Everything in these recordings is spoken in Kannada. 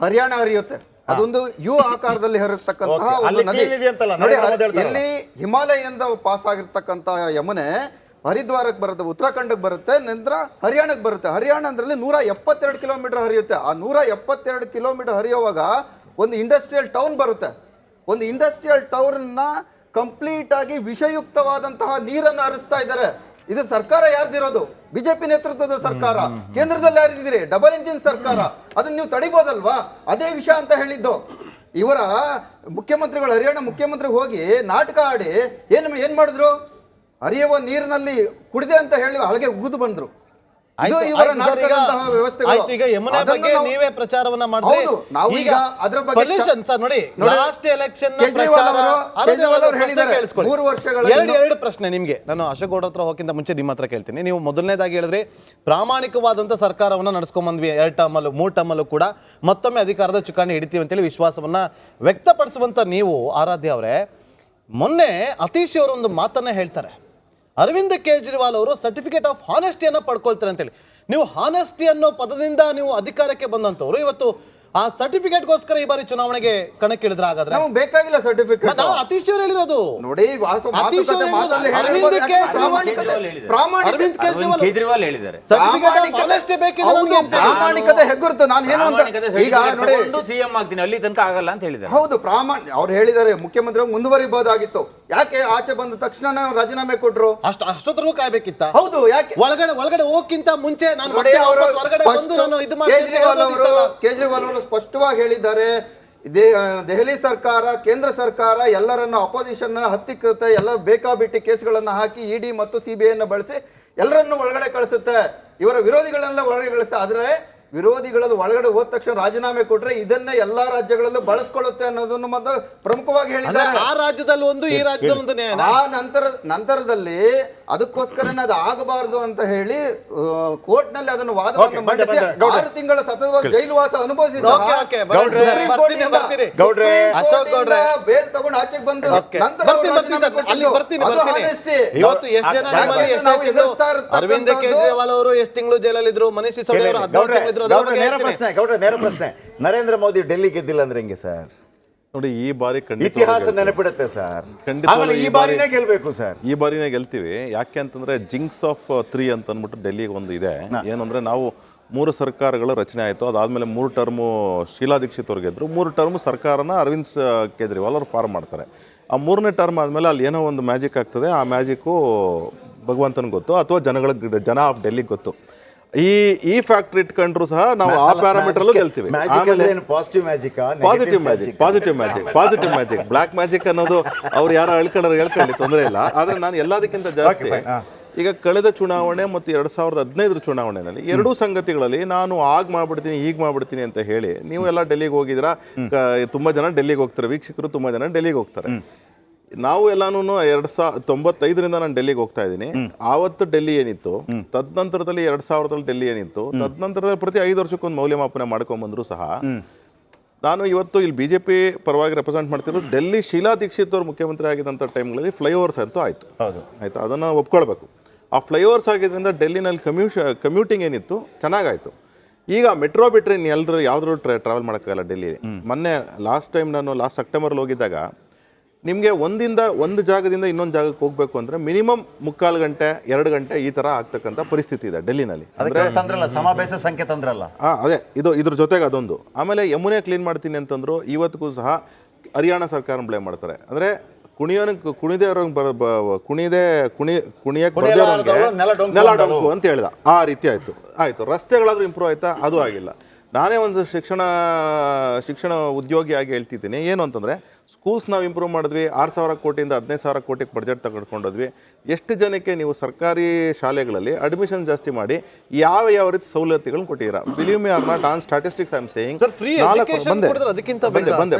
ಹರಿಯಾಣ ಹರಿಯುತ್ತೆ. ಅದೊಂದು ಯು ಆಕಾರದಲ್ಲಿ ಹರಿರ್ತಕ್ಕಂತಹ ಒಂದು ನದಿ ನೋಡಿ. ಇಲ್ಲಿ ಹಿಮಾಲಯದಿಂದ ಪಾಸ್ ಆಗಿರ್ತಕ್ಕಂಥ ಯಮುನೆ ಹರಿದ್ವಾರಕ್ಕೆ ಬರುತ್ತೆ, ಉತ್ತರಾಖಂಡಕ್ಕೆ ಬರುತ್ತೆ, ನಂತರ ಹರಿಯಾಣಕ್ಕೆ ಬರುತ್ತೆ. ಹರಿಯಾಣ ಅಂದ್ರಲ್ಲಿ 172 ಕಿಲೋಮೀಟರ್ ಹರಿಯುತ್ತೆ. ಆ 172 ಕಿಲೋಮೀಟರ್ ಹರಿಯುವಾಗ ಒಂದು ಇಂಡಸ್ಟ್ರಿಯಲ್ ಟೌನ್ ಬರುತ್ತೆ. ಒಂದು ಇಂಡಸ್ಟ್ರಿಯಲ್ ಟೌನ್ನ ಕಂಪ್ಲೀಟ್ ಆಗಿ ವಿಷಯುಕ್ತವಾದಂತಹ ನೀರನ್ನು ಹರಿಸ್ತಾ ಇದ್ದಾರೆ. ಇದು ಸರ್ಕಾರ ಯಾರ್ದಿರೋದು? ಬಿಜೆಪಿ ನೇತೃತ್ವದ ಸರ್ಕಾರ. ಕೇಂದ್ರದಲ್ಲಿ ಯಾರಿದ್ದೀರಿ? ಡಬಲ್ ಇಂಜಿನ್ ಸರ್ಕಾರ. ಅದನ್ನ ನೀವು ತಡಿಬೋದಲ್ವಾ? ಅದೇ ವಿಷಯ ಅಂತ ಹೇಳಿದ್ದು. ಇವರ ಮುಖ್ಯಮಂತ್ರಿಗಳು, ಹರಿಯಾಣ ಮುಖ್ಯಮಂತ್ರಿ ಹೋಗಿ ನಾಟಕ ಆಡಿ ಏನ್ ಮಾಡಿದ್ರು? ಹರಿಯುವ ನೀರಿನಲ್ಲಿ ಕುಡಿದೆ ಅಂತ ಹೇಳಿ ಹಲಗೆ ಉಗಿದು ಬಂದ್ರು. ನೀವೇ ಪ್ರಚಾರವನ್ನ ಮಾಡಿದ್ರು. ಅದ್ರ ಬಗ್ಗೆ ನೋಡಿ, ಲಾಸ್ಟ್ ಎಲೆಕ್ಷನ್ ಎರಡು ಪ್ರಶ್ನೆ ನಿಮ್ಗೆ. ನಾನು ಅಶೋಕ್ ಗೌಡ್ರ ಹತ್ರ ಹೋಗಿಂತ ಮುಂಚೆ ನಿಮ್ಮ ಹತ್ರ ಕೇಳ್ತೀನಿ. ನೀವು ಮೊದಲನೇದಾಗಿ ಹೇಳಿದ್ರೆ ಪ್ರಾಮಾಣಿಕವಾದಂತ ಸರ್ಕಾರವನ್ನ ನಡ್ಸ್ಕೊಂಡ್ ಬಂದ್ವಿ 2 ಟರ್ಮಲ್ಲೂ 3 ಟರ್ಮಲ್ಲೂ ಕೂಡ ಮತ್ತೊಮ್ಮೆ ಅಧಿಕಾರದ ಚುಕ್ಕಾಣಿ ಹಿಡಿತೀವಿ ಅಂತೇಳಿ ವಿಶ್ವಾಸವನ್ನ ವ್ಯಕ್ತಪಡಿಸುವಂತ ನೀವು, ಆರಾಧ್ಯ ಅವರೇ, ಮೊನ್ನೆ ಅತೀಶ್ ಅವರು ಒಂದು ಮಾತನ್ನ ಹೇಳ್ತಾರೆ. ಅರವಿಂದ್ ಕೇಜ್ರಿವಾಲ್ ಅವರು ಸರ್ಟಿಫಿಕೇಟ್ ಆಫ್ ಹಾನೆಸ್ಟಿಯನ್ನು ಪಡ್ಕೊಳ್ತಾರೆ ಅಂತೇಳಿ. ನೀವು ಹಾನೆಸ್ಟಿ ಅನ್ನೋ ಪದದಿಂದ ನೀವು ಅಧಿಕಾರಕ್ಕೆ ಬಂದಂತವ್ರು ಇವತ್ತು ಆ ಸರ್ಟಿಫಿಕೇಟ್ಗೋಸ್ಕರ ಈ ಬಾರಿ ಚುನಾವಣೆಗೆ ಕಣಕ್ಕಿಳಿದ್ರೆ ಹಾಗಾದ್ರೆ ನಮಗೆ ಬೇಕಾಗಿಲ್ಲ ಸರ್ಟಿಫಿಕೇಟ್. ನಾವು ಅತೀಶ್ ಅವರು ಹೇಳಿರೋದು ನೋಡಿ. ಕೇಜ್ರಿವಾಲ್ ಹೇಳಿದ್ದಾರೆ ಪ್ರಾಮಾಣಿಕತೆ ಹೆಗ್ಗುರುತು. ನಾನು ಏನು ಅಂತ ಈಗ ನೋಡಿ, ಸಿಎಂ ಆಗ್ತೀನಿ ಅಲ್ಲಿ ತನಕ ಆಗಲ್ಲ ಅಂತ ಹೇಳಿದ್ದಾರೆ. ಹೌದು, ಅವ್ರು ಹೇಳಿದ್ದಾರೆ ಮುಖ್ಯಮಂತ್ರಿ ಮುಂದುವರಿಬಹುದಾಗಿತ್ತು. ಯಾಕೆ ಆಚೆ ಬಂದ ತಕ್ಷಣ ರಾಜೀನಾಮೆ ಕೊಟ್ರು? ಅಷ್ಟೊತ್ತರೆಗೂ ಕಾಯ್ಬೇಕಿತ್ತ? ಹೌದು, ಯಾಕೆ ಒಳಗಡೆ ಹೋಗಕ್ಕಿಂತ ಮುಂಚೆ ಕೇಜ್ರಿವಾಲ್ ಅವರು ಸ್ಪಷ್ಟವಾಗಿ ಹೇಳಿದ್ದಾರೆ, ದೆಹಲಿ ಸರ್ಕಾರ, ಕೇಂದ್ರ ಸರ್ಕಾರ ಎಲ್ಲರನ್ನು ಅಪೋಸಿಷನ್ ಹತ್ತಿಕ್ಕುತ್ತೆ, ಎಲ್ಲ ಬೇಕಾಬಿಟ್ಟಿ ಕೇಸ್ಗಳನ್ನ ಹಾಕಿ ಇಡಿ ಮತ್ತು ಸಿಬಿಐ ಬಳಸಿ ಎಲ್ಲರನ್ನು ಒಳಗಡೆ ಕಳಿಸುತ್ತೆ, ಇವರ ವಿರೋಧಿಗಳನ್ನೆಲ್ಲ ಒಳಗಡೆ ಕಳಿಸುತ್ತೆ. ಆದ್ರೆ ವಿರೋಧಿಗಳದ್ದು ಒಳಗಡೆ ಹೋದ ತಕ್ಷಣ ರಾಜೀನಾಮೆ ಕೊಟ್ರೆ ಇದನ್ನೇ ಎಲ್ಲಾ ರಾಜ್ಯಗಳಲ್ಲೂ ಬಳಸ್ಕೊಳ್ಳುತ್ತೆ ಅನ್ನೋದನ್ನು ಮತ್ತೆ ಪ್ರಮುಖವಾಗಿ ಹೇಳಿದ್ದಾರೆ. ಆ ರಾಜ್ಯದಲ್ಲಿ ಒಂದು, ಈ ರಾಜ್ಯದಲ್ಲಿ ಒಂದು. ಆ ನಂತರದಲ್ಲಿ ಅದಕ್ಕೋಸ್ಕರನೇ ಅದು ಆಗಬಾರದು ಅಂತ ಹೇಳಿ ಕೋರ್ಟ್ ನಲ್ಲಿ ಅದನ್ನು ವಾದವನ್ನು ಮಂಡಿಸಿ 6 ತಿಂಗಳ ಸತತವಾದ ಜೈಲುವಾಸ ಅನುಭವಿಸಿ ಬೇಲ್ ತಗೊಂಡು ಆಚೆಗೆ ಬಂದು ನಂತರ ಅರವಿಂದ್ ಕೇಜ್ರಿವಾಲ್ ಅವರು ಎಷ್ಟು ತಿಂಗಳು ಜೈಲಲ್ಲಿದ್ರು, ಮನೀಶ್ ಸಿಸೋಡಿಯಾ ಅವರು 14 ತಿಂಗಳು. ನೇರ ಪ್ರಶ್ನೆ, ನರೇಂದ್ರ ಮೋದಿ ಡೆಲ್ಲಿ ಗೆದ್ದಿಲ್ಲ ಅಂದ್ರೆ ಹೆಂಗೆ ಸರ್? ನೋಡಿ, ಈ ಬಾರಿ ಇತಿಹಾಸ ನೆನಪಿಡುತ್ತೆ ಸರ್. ಈ ಬಾರಿನೇ ಗೆಲ್ಬೇಕು ಸರ್. ಈ ಬಾರಿನೇ ಗೆಲ್ತೀವಿ. ಯಾಕೆ ಅಂತಂದ್ರೆ ಜಿಂಕ್ಸ್ ಆಫ್ 3 ಅಂತ ಅಂದ್ಬಿಟ್ಟು ಡೆಲ್ಲಿಗೆ ಒಂದು ಇದೆ. ಏನಂದ್ರೆ ನಾವು 3 ಸರ್ಕಾರಗಳ ರಚನೆ ಆಯಿತು. ಅದಾದ್ಮೇಲೆ 3 ಟರ್ಮು ಶೀಲಾ ದೀಕ್ಷಿತ್ ಅವ್ರು ಗೆದ್ರು, 3 ಟರ್ಮ್ ಸರ್ಕಾರನ ಅರವಿಂದ್ ಕೇಜ್ರಿವಾಲ್ ಅವ್ರು ಫಾರ್ಮ್ ಮಾಡ್ತಾರೆ. ಆ 3ನೇ ಟರ್ಮ್ ಆದಮೇಲೆ ಅಲ್ಲಿ ಏನೋ ಒಂದು ಮ್ಯಾಜಿಕ್ ಆಗ್ತದೆ. ಆ ಮ್ಯಾಜಿಕ್ಕು ಭಗವಂತನಿಗೆ ಗೊತ್ತು ಅಥವಾ ಜನ ಆಫ್ ಡೆಲ್ಲಿಗೆ ಗೊತ್ತು. ಈ ಫ್ಯಾಕ್ಟ್ರಿ ಇಟ್ಕೊಂಡ್ರು ಸಹ ನಾವು ಆ ಪ್ಯಾರಾಮೀಟರ್ ಗೆಲ್ತೀವಿ. ಪಾಸಿಟಿವ್ ಮ್ಯಾಜಿಕ್ ಬ್ಲಾಕ್ ಮ್ಯಾಜಿಕ್ ಅನ್ನೋದು ಅವ್ರು ಯಾರು ಹೇಳ್ಕೊಳ್ಳಿ, ತೊಂದರೆ ಇಲ್ಲ. ಆದ್ರೆ ನಾನು ಎಲ್ಲದಕ್ಕಿಂತ ಜಾಸ್ತಿ ಈಗ ಕಳೆದ ಚುನಾವಣೆ ಮತ್ತು 2015 ಚುನಾವಣೆಯಲ್ಲಿ ಎರಡೂ ಸಂಗತಿಗಳಲ್ಲಿ ನಾನು ಮಾಡ್ಬಿಡ್ತೀನಿ, ಈಗ ಮಾಡ್ಬಿಡ್ತೀನಿ ಅಂತ ಹೇಳಿ ನೀವು ಎಲ್ಲ ಡೆಲ್ಲಿಗೆ ಹೋಗಿದ್ದೀರಾ. ತುಂಬಾ ಜನ ಡೆಲ್ಲಿಗೆ ಹೋಗ್ತಾರೆ, ವೀಕ್ಷಕರು ತುಂಬಾ ಜನ ಡೆಲ್ಲಿಗೆ ಹೋಗ್ತಾರೆ. ನಾವು ಎಲ್ಲಾನು 1995ರಿಂದ ನಾನು ಡೆಲ್ಲಿಗೆ ಹೋಗ್ತಾ ಇದ್ದೀನಿ. ಆವತ್ತು ಡೆಲ್ಲಿ ಏನಿತ್ತು, ತದನಂತರದಲ್ಲಿ 2000ರಲ್ಲಿ ಡೆಲ್ಲಿ ಏನಿತ್ತು, ತದನಂತರದಲ್ಲಿ ಪ್ರತಿ 5 ವರ್ಷಕ್ಕೊಂದು ಮೌಲ್ಯಮಾಪನ ಮಾಡ್ಕೊಂಡ್ಬಂದ್ರು ಸಹ ನಾನು ಇವತ್ತು ಇಲ್ಲಿ ಬಿಜೆಪಿ ಪರವಾಗಿ ರೆಪ್ರೆಸೆಂಟ್ ಮಾಡ್ತಿರೋದು. ಡೆಲ್ಲಿ ಶೀಲಾ ದೀಕ್ಷಿತ್ ಅವರು ಮುಖ್ಯಮಂತ್ರಿ ಆಗಿದ್ದಂಥ ಟೈಮ್ಗಳಲ್ಲಿ ಫ್ಲೈಓವರ್ಸ್ ಅಂತೂ ಆಯಿತು, ಆಯ್ತು, ಅದನ್ನು ಒಪ್ಕೊಳ್ಬೇಕು. ಆ ಫ್ಲೈಓವರ್ಸ್ ಆಗಿದ್ದರಿಂದ ಡೆಲ್ಲಿನಲ್ಲಿ ಕಮ್ಯೂಟಿಂಗ್ ಏನಿತ್ತು ಚೆನ್ನಾಗಾಯಿತು. ಈಗ ಮೆಟ್ರೋ ಬಿಟ್ಟರೆ ಎಲ್ಲರೂ ಯಾವುದ್ರೂ ಟ್ರಾವೆಲ್ ಮಾಡೋಕ್ಕಾಗಲ್ಲ ಡೆಲ್ಲಿ. ಮೊನ್ನೆ ಲಾಸ್ಟ್ ಸೆಪ್ಟೆಂಬರ್ಲಿ ಹೋಗಿದ್ದಾಗ ನಿಮಗೆ ಒಂದು ಜಾಗದಿಂದ ಇನ್ನೊಂದು ಜಾಗಕ್ಕೆ ಹೋಗಬೇಕು ಅಂದರೆ ಮಿನಿಮಮ್ 3/4 ಗಂಟೆ 2 ಗಂಟೆ ಈ ಥರ ಆಗ್ತಕ್ಕಂಥ ಪರಿಸ್ಥಿತಿ ಇದೆ ಡೆಲ್ಲಿನಲ್ಲಿ. ಸಮಾವೇಶ ಸಂಖ್ಯೆ ತಂದ್ರಲ್ಲ, ಅದೇ ಇದ್ರ ಜೊತೆಗೆ ಅದೊಂದು. ಆಮೇಲೆ ಯಮುನೆ ಕ್ಲೀನ್ ಮಾಡ್ತೀನಿ ಅಂತಂದ್ರು. ಇವತ್ತಿಗೂ ಸಹ ಹರಿಯಾಣ ಸರ್ಕಾರ ಬ್ಲೇಮ್ ಮಾಡ್ತಾರೆ. ಅಂದರೆ ನೆಲ ಡೊಂಕು ಅಂತ ಹೇಳ್ದ. ಆ ರೀತಿ ಆಯಿತು. ರಸ್ತೆಗಳಾದ್ರೂ ಇಂಪ್ರೂವ್ ಆಯ್ತಾ? ಅದು ಆಗಿಲ್ಲ. ನಾನೇ ಒಂದು ಶಿಕ್ಷಣ ಉದ್ಯೋಗಿಯಾಗಿ ಹೇಳ್ತಿದ್ದೀನಿ. ಏನು ಅಂತಂದರೆ ಸ್ಕೂಲ್ಸ್ ನಾವು ಇಂಪ್ರೂವ್ ಮಾಡಿದ್ವಿ. 6,000 ಕೋಟಿಯಿಂದ 15,000 ಕೋಟಿಗೆ ಬಡ್ಜೆಟ್ ತಗೊಂಡ್ಕೊಂಡೋದ್ವಿ. ಎಷ್ಟು ಜನಕ್ಕೆ ನೀವು ಸರ್ಕಾರಿ ಶಾಲೆಗಳಲ್ಲಿ ಅಡ್ಮಿಷನ್ ಜಾಸ್ತಿ ಮಾಡಿ ಯಾವ ರೀತಿ ಸವಲತ್ತುಗಳನ್ನ ಕೊಟ್ಟಿದ್ದೀರಾ? Believe me or not, on statistics I am saying.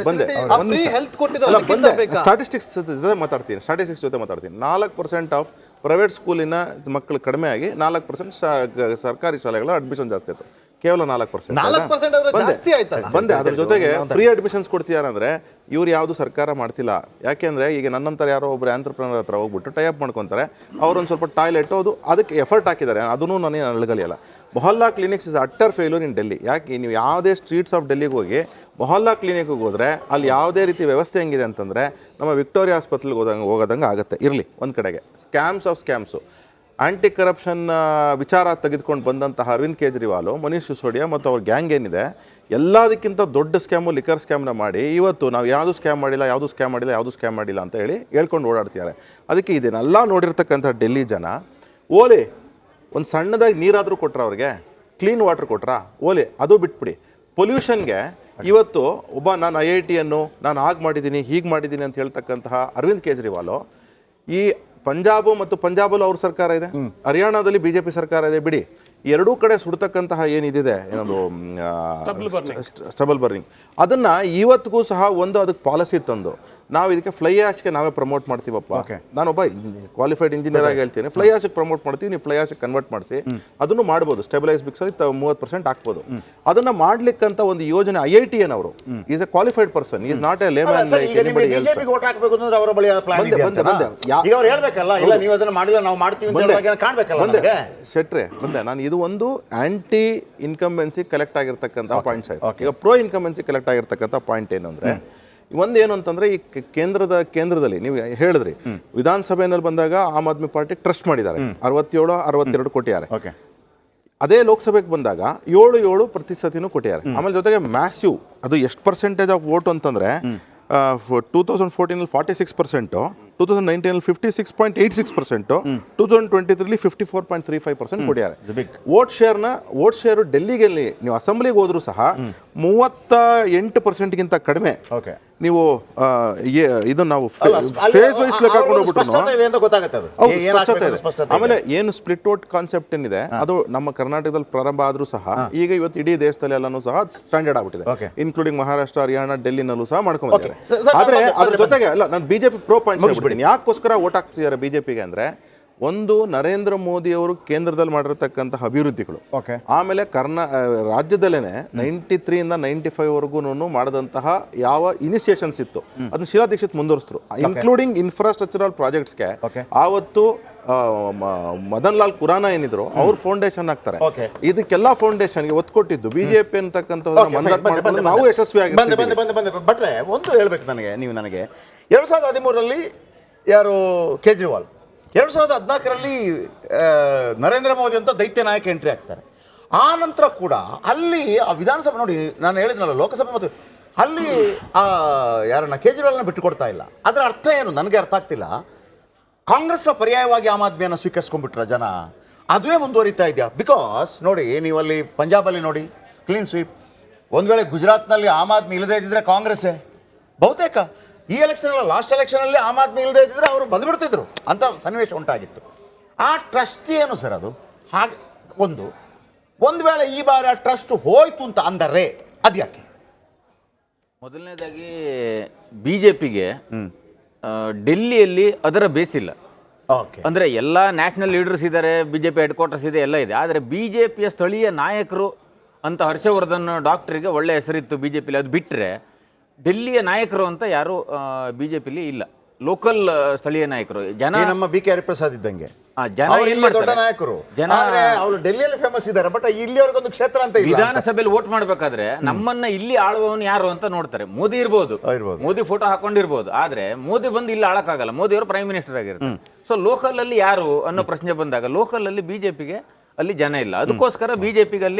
Statistics ಜೊತೆ ಮಾತಾಡ್ತೀನಿ. 4% ಆಫ್ ಪ್ರೈವೇಟ್ ಸ್ಕೂಲಿನ ಮಕ್ಕಳು ಕಡಿಮೆ ಆಗಿ 4% ಸರ್ಕಾರಿ ಶಾಲೆಗಳ ಅಡ್ಮಿಷನ್ ಜಾಸ್ತಿ ಆಯಿತು. ಕೇವಲ 4%. 4% ಆದ್ರೆ ಜಾಸ್ತಿ ಆಯ್ತಲ್ಲ. ಬಂದೆ ಅದ್ರ ಜೊತೆಗೆ ಫ್ರೀ ಅಡ್ಮಿಷನ್ಸ್ ಕೊಡ್ತಿದ್ದಾರೆ ಅಂದ್ರೆ ಇವ್ರು ಯಾವುದು ಸರ್ಕಾರ ಮಾಡ್ತಿಲ್ಲ. ಯಾಕೆಂದ್ರೆ ಈಗ ನನ್ನಂತರ ಯಾರೋ ಒಬ್ರು ಆಂಟ್ರಪ್ರನರ್ ಹತ್ರ ಹೋಗ್ಬಿಟ್ಟು ಟೈಪ್ ಮಾಡ್ಕೊಂತಾರೆ, ಅವ್ರೊಂದು ಸ್ವಲ್ಪ ಟಾಯ್ಲೆಟ್ ಅದಕ್ಕೆ ಎಫರ್ಟ್ ಹಾಕಿದ್ದಾರೆ, ಅದನ್ನು ನನಗೆ ಅಳಗಲಿಯಲ್ಲ. Mohalla clinics is utter failure in Delhi. ಯಾಕೆ ನೀವು ಯಾವುದೇ ಸ್ಟ್ರೀಟ್ಸ್ ಆಫ್ ಡೆಲ್ಲಿಗೆ ಹೋಗಿ ಮೊಹಲ್ಲಾ ಕ್ಲಿನಿಕ್ಗೆ ಹೋದ್ರೆ ಅಲ್ಲಿ ಯಾವುದೇ ರೀತಿ ವ್ಯವಸ್ಥೆ ಹೆಂಗಿದೆ ಅಂತಂದರೆ ನಮ್ಮ ವಿಕ್ಟೋರಿಯಾ ಆಸ್ಪತ್ರೆಗೆ ಹೋಗೋದಂಗೆ ಆಗುತ್ತೆ. ಇರಲಿ ಒಂದು ಕಡೆಗೆ ಸ್ಕ್ಯಾಮ್ಸು ಆಂಟಿ ಕರಪ್ಷನ್ ವಿಚಾರ ತೆಗೆದುಕೊಂಡು ಬಂದಂತಹ ಅರವಿಂದ್ ಕೇಜ್ರಿವಾಲು, ಮನೀಶ್ ಸಿಸೋಡಿಯಾ ಮತ್ತು ಅವ್ರ ಗ್ಯಾಂಗ್ ಏನಿದೆ, ಎಲ್ಲದಕ್ಕಿಂತ ದೊಡ್ಡ ಸ್ಕ್ಯಾಮು ಲಿಕ್ಕರ್ ಸ್ಕ್ಯಾಮ್ನ ಮಾಡಿ ಇವತ್ತು ನಾವು ಯಾವುದು ಸ್ಕ್ಯಾಮ್ ಮಾಡಿಲ್ಲ ಅಂತ ಹೇಳಿ ಹೇಳ್ಕೊಂಡು ಓಡಾಡ್ತಿದ್ದಾರೆ. ಅದಕ್ಕೆ ಇದನ್ನೆಲ್ಲ ನೋಡಿರ್ತಕ್ಕಂಥ ಡೆಲ್ಲಿ ಜನ ಓಲಿ ಒಂದು ಸಣ್ಣದಾಗಿ ನೀರಾದರೂ ಕೊಟ್ರ, ಅವ್ರಿಗೆ ಕ್ಲೀನ್ ವಾಟರ್ ಕೊಟ್ರಾ, ಓಲಿ ಅದು ಬಿಟ್ಬಿಡಿ. ಪೊಲ್ಯೂಷನ್ಗೆ ಇವತ್ತು ಒಬ್ಬ ನಾನು IIT-ಯನ್ನು ನಾನು ಹೀಗೆ ಮಾಡಿದ್ದೀನಿ ಅಂತ ಹೇಳ್ತಕ್ಕಂತಹ ಅರವಿಂದ್ ಕೇಜ್ರಿವಾಲು, ಈ ಪಂಜಾಬಲ್ಲೂ ಅವ್ರ ಸರ್ಕಾರ ಇದೆ, ಹರಿಯಾಣದಲ್ಲಿ BJP ಸರ್ಕಾರ ಇದೆ, ಬಿಡಿ ಎರಡೂ ಕಡೆ ಸುಡ್ತಕ್ಕಂತಹ ಏನಿದೆ ಏನದು ಸ್ಟಬಲ್ ಬರ್ನಿಂಗ್, ಅದನ್ನ ಇವತ್ತಿಗೂ ಸಹ ಅದಕ್ಕೆ ಪಾಲಿಸಿ ತಂದು ನಾವು ಇದಕ್ಕೆ ಫ್ಲೈ ಆಶ್ಗೆ ನಾವೇ ಪ್ರಮೋಟ್ ಮಾಡ್ತೀವಪ್ಪ. ನಾನೊಬ್ಬ ಕ್ವಾಲಿಫೈಡ್ ಇಂಜಿನಿಯರ್ ಆಗಿ ಹೇಳ್ತೀನಿ, ಫ್ಲೈ ಆಶ್ಗೆ ಪ್ರಮೋಟ್ ಮಾಡ್ತೀವಿ, ನೀವು ಫ್ಲೈ ಆಶ್ಗೆ ಕನ್ವರ್ಟ್ ಮಾಡಿಸಿ ಅದನ್ನು ಮಾಡ್ಬೋದು. ಸ್ಟೆಬಿಲೈಸ್ ಬಿಕ್ಸಲ್ಲಿ 30% ಹಾಕ್ಬೋದು. ಅದನ್ನ ಮಾಡ್ಲಿಕ್ಕಂತ ಒಂದು ಯೋಜನೆ IIT-ಯನ್ ಅವರು is a qualified person, is not a layman. ಶೆಟ್ರೆ ಬಂದೆ ನಾನು, ಇದು ಒಂದು ಆಂಟಿ ಇನ್ಕಂಬೆನ್ಸಿ ಕಲೆಕ್ಟ್ ಆಗಿರ್ತಕ್ಕಂಥ ಪಾಯಿಂಟ್ಸ್ ಆಯ್ತು. ಈಗ ಪ್ರೋ ಇನ್ಕಂಬೆನ್ಸಿ ಕಲೆಕ್ಟ್ ಆಗಿರ್ತಕ್ಕಂಥ ಪಾಯಿಂಟ್ ಏನು ಅಂದ್ರೆ, ಒಂದೇನು ಅಂತಂದ್ರೆ ಈ ಕೇಂದ್ರದಲ್ಲಿ ನೀವು ಹೇಳಿದ್ರಿ, ವಿಧಾನಸಭೆಯಲ್ಲಿ ಬಂದಾಗ ಆಮ್ ಆದ್ಮಿ ಪಾರ್ಟಿ ಟ್ರಸ್ಟ್ ಮಾಡಿದ್ದಾರೆ, 62 ಕೊಟ್ಟಿದ್ದಾರೆ. ಅದೇ ಲೋಕಸಭೆಗೆ ಬಂದಾಗ 7% ಕೊಟ್ಟಿದ್ದಾರೆ. ಆಮೇಲೆ ಜೊತೆಗೆ ಮ್ಯಾಸಿವ್, ಅದು ಎಷ್ಟು ಪರ್ಸೆಂಟೇಜ್ ಆಫ್ ವೋಟ್ ಅಂತಂದ್ರೆ 2014 46%, 2019 56.86%, 2023 54.35% ಕೊಟ್ಟಿದ್ದಾರೆ. ವೋಟ್ ಶೇರ್ ಡೆಲ್ಲಿಗೆ ನೀವು ಅಸೆಂಬ್ಲಿಗೆ ಹೋದ್ರೂ ಸಹ 38%ಗಿಂತ ಕಡಿಮೆ. ನೀವು ಇದು ನಾವು ಫೇಸ್ ವೈಸ್ ಲೆಕ್ಕ ಆಮೇಲೆ ಏನು ಸ್ಪ್ಲಿಟ್ ವೋಟ್ ಕಾನ್ಸೆಪ್ಟ್ ಏನಿದೆ ಅದು ನಮ್ಮ ಕರ್ನಾಟಕದಲ್ಲಿ ಪ್ರಾರಂಭ ಆದ್ರೂ ಸಹ ಈಗ ಇವತ್ತು ಇಡೀ ದೇಶದಲ್ಲಿ ಎಲ್ಲಾನು ಸಹ ಸ್ಟ್ಯಾಂಡರ್ಡ್ ಆಗ್ಬಿಟ್ಟಿದೆ, ಇನ್ಕ್ಲೂಡಿಂಗ್ ಮಹಾರಾಷ್ಟ್ರ, ಹರಿಯಾಣ, ಡೆಲ್ಲಿನಲ್ಲೂ ಸಹ ಮಾಡ್ಕೊಂಡಿದ್ದಾರೆ. ಆದ್ರೆ ಅದ್ರ ಜೊತೆಗೆ ಅಲ್ಲ, ನಾನು BJP ಪ್ರೋ ಪಾಯಿಂಟ್ ಯಾಕೋಸ್ಕರ ವೋಟ್ ಹಾಕ್ತಿದ್ದಾರೆ BJPಗೆ ಅಂದ್ರೆ, ಒಂದು ನರೇಂದ್ರ ಮೋದಿ ಅವರು ಕೇಂದ್ರದಲ್ಲಿ ಮಾಡಿರತಕ್ಕಂತಹ ಅಭಿವೃದ್ಧಿಗಳು, ಆಮೇಲೆ ರಾಜ್ಯದಲ್ಲೇನೆ 93 ಇಂದ 95 ವರೆಗೂ ಮಾಡಿದಂತಹ ಯಾವ ಇನಿಷಿಯೇಷನ್ಸ್ ಇತ್ತು ಅದನ್ನ ಶೀಲಾ ದೀಕ್ಷಿತ್ ಮುಂದುವರಿಸಿದ್ರು, ಇನ್ಕ್ಲೂಡಿಂಗ್ ಇನ್ಫ್ರಾಸ್ಟ್ರಕ್ಚರಲ್ ಪ್ರಾಜೆಕ್ಟ್ಸ್ಗೆ. ಆವತ್ತು ಮದನ್ ಲಾಲ್ ಖುರಾನ ಏನಿದ್ರು ಅವ್ರ ಫೌಂಡೇಶನ್ ಹಾಕ್ತಾರೆ. ಇದಕ್ಕೆಲ್ಲ ಫೌಂಡೇಶನ್ಗೆ ಒತ್ತು ಕೊಟ್ಟಿದ್ದು BJP ಅಂತಕ್ಕಂಥ ನಾವು ಯಶಸ್ವಿಯಾಗಿ. ಬಟ್ರೆ ಒಂದು ಹೇಳ್ಬೇಕು ನನಗೆ 2013ರಲ್ಲಿ ಯಾರು ಕೇಜ್ರಿವಾಲ್, 2014ರಲ್ಲಿ ನರೇಂದ್ರ ಮೋದಿ ಅಂತ ದೈತ್ಯ ನಾಯಕ ಎಂಟ್ರಿ ಆಗ್ತಾರೆ. ಆ ನಂತರ ಕೂಡ ಅಲ್ಲಿ ಆ ವಿಧಾನಸಭೆ ನೋಡಿ, ನಾನು ಹೇಳಿದ್ನಲ್ಲ ಲೋಕಸಭೆ ಮತ್ತು ಅಲ್ಲಿ ಯಾರನ್ನ ಕೇಜ್ರಿವಾಲ್ನ ಬಿಟ್ಟುಕೊಡ್ತಾ ಇಲ್ಲ. ಅದರ ಅರ್ಥ ಏನು ನನಗೆ ಅರ್ಥ ಆಗ್ತಿಲ್ಲ. ಕಾಂಗ್ರೆಸ್ನ ಪರ್ಯಾಯವಾಗಿ ಆಮ್ ಆದ್ಮಿಯನ್ನು ಸ್ವೀಕರಿಸ್ಕೊಂಡ್ಬಿಟ್ರ ಜನ, ಅದುವೇ ಮುಂದುವರಿತಾ ಇದೆಯಾ? ಬಿಕಾಸ್ ನೋಡಿ, ನೀವಲ್ಲಿ ಪಂಜಾಬಲ್ಲಿ ನೋಡಿ ಕ್ಲೀನ್ ಸ್ವೀಪ್. ಒಂದು ವೇಳೆ ಗುಜರಾತ್ನಲ್ಲಿ ಆಮ್ ಆದ್ಮಿ ಇಲ್ಲದೇ ಇದ್ದಿದ್ರೆ ಕಾಂಗ್ರೆಸ್ಸೇ ಬಹುತೇಕ. ಈ ಎಲೆಕ್ಷನಲ್ಲಿ, ಲಾಸ್ಟ್ ಎಲೆಕ್ಷನಲ್ಲಿ ಆಮ್ ಆದ್ಮಿ ಇಲ್ಲದೇ ಇದ್ದಿದ್ರೆ ಅವರು ಬಂದುಬಿಡ್ತಿದ್ರು ಅಂತ ಸನ್ನಿವೇಶ ಉಂಟಾಗಿತ್ತು. ಆ ಟ್ರಸ್ಟ್ ಏನು ಸರ್ ಅದು? ಹಾಗೆ ಒಂದು ವೇಳೆ ಈ ಬಾರಿ ಆ ಟ್ರಸ್ಟ್ ಹೋಯ್ತು ಅಂತ ಅಂದರೆ ಅದು ಯಾಕೆ? ಮೊದಲನೇದಾಗಿ BJPಗೆ ಡೆಲ್ಲಿಯಲ್ಲಿ ಅದರ ಬೇಸ್ ಇಲ್ಲ. ಅಂದ್ರೆ ಎಲ್ಲ ನ್ಯಾಷನಲ್ ಲೀಡರ್ಸ್ ಇದ್ದಾರೆ, BJP ಹೆಡ್ ಕ್ವಾರ್ಟರ್ಸ್ ಇದೆ, ಎಲ್ಲ ಇದೆ. ಆದರೆ BJPಯ ಸ್ಥಳೀಯ ನಾಯಕರು ಅಂತ ಹರ್ಷವರ್ಧನ್ ಡಾಕ್ಟರಿಗೆ ಒಳ್ಳೆ ಹೆಸರಿತ್ತು BJPಲಿ, ಅದು ಬಿಟ್ಟರೆ ಡೆಲ್ಲಿಯ ನಾಯಕರು ಅಂತ ಯಾರು BJPಲಿ ಇಲ್ಲ. ಲೋಕಲ್ ಸ್ಥಳೀಯ ನಾಯಕರು ಜನ ನಮ್ಮ BK ಹರಿಪ್ರಸಾದ್ ಇದ್ದಂಗೆ ಜನ ದೊಡ್ಡ ನಾಯಕರು, ಅವರು ಡೆಲ್ಲಿಯಲ್ಲಿ ಫೇಮಸ್ ಇದ್ದಾರೆ, ಬಟ್ ಇಲ್ಲಿವರೆಗೊಂದು ಕ್ಷೇತ್ರ ಅಂತ ಇಲ್ಲ. ವಿಧಾನಸಭೆಯಲ್ಲಿ ವೋಟ್ ಮಾಡ್ಬೇಕಾದ್ರೆ ನಮ್ಮನ್ನ ಇಲ್ಲಿ ಆಳುವವನು ಯಾರು ಅಂತ ನೋಡ್ತಾರೆ. ಮೋದಿ ಇರ್ಬೋದು, ಮೋದಿ ಫೋಟೋ ಹಾಕೊಂಡಿರ್ಬೋದು, ಆದ್ರೆ ಮೋದಿ ಬಂದು ಇಲ್ಲಿ ಆಳಕ್ಕಾಗಲ್ಲ. ಮೋದಿ ಅವರು ಪ್ರೈಮ್ ಮಿನಿಸ್ಟರ್ ಆಗಿರ್ತಾರೆ. ಸೊ ಲೋಕಲ್ ಅಲ್ಲಿ ಯಾರು ಅನ್ನೋ ಪ್ರಶ್ನೆ ಬಂದಾಗ ಲೋಕಲ್ ಅಲ್ಲಿ BJPಗೆ ಅಲ್ಲಿ ಜನ ಇಲ್ಲ. ಅದಕ್ಕೋಸ್ಕರ BJPಗೆ ಅಲ್ಲಿ